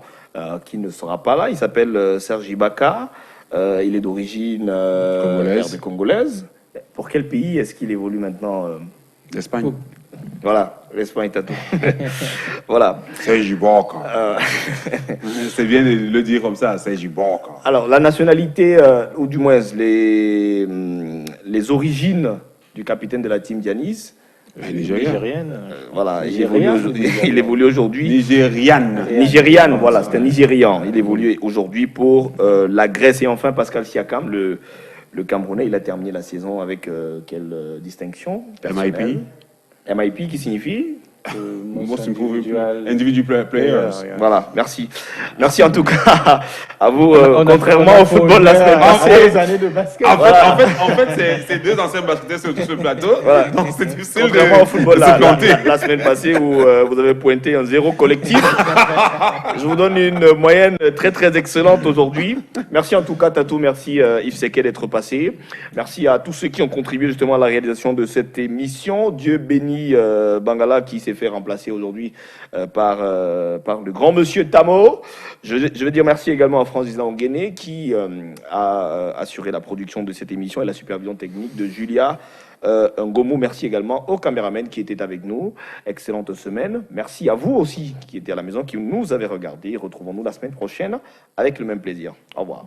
qui ne sera pas là. Il s'appelle Serge Ibaka. Il est d'origine congolaise. Pour quel pays est-ce qu'il évolue maintenant? L'Espagne. Voilà, l'Espagne, Tatou. Voilà. Serge Ibaka. C'est bien de le dire comme ça, Serge Ibaka. Alors, la nationalité, ou du moins les origines du capitaine de la team Giannis, Nigérienne. Voilà, Nigérian, il évolue aujourd'hui. Nigériane. Nigériane, voilà, c'est un Nigérian. Il évolue aujourd'hui pour la Grèce. Et enfin, Pascal Siakam, le Camerounais, il a terminé la saison avec quelle distinction personnelle? MIP qui signifie Most Improved Individual Players. Voilà, merci. Merci en tout cas à vous. Contrairement au football la semaine passée. Les années de basket. En fait, c'est deux anciens basketteurs sur tout le plateau. Voilà. Donc c'est difficile Contrairement au football de se planter. la semaine passée où vous avez pointé un 0 collectif. Je vous donne une moyenne très très excellente aujourd'hui. Merci en tout cas Tatou, merci Yves Seket d'être passé. Merci à tous ceux qui ont contribué justement à la réalisation de cette émission. Dieu bénit Bangala qui s'est fait remplacer aujourd'hui par le grand monsieur Tamo. Je veux dire merci également à Francis Languené qui a assuré la production de cette émission et la supervision technique de Julia Ngomo. Merci également au caméraman qui était avec nous. Excellente semaine. Merci à vous aussi qui étiez à la maison, qui nous avez regardé. Retrouvons-nous la semaine prochaine avec le même plaisir. Au revoir.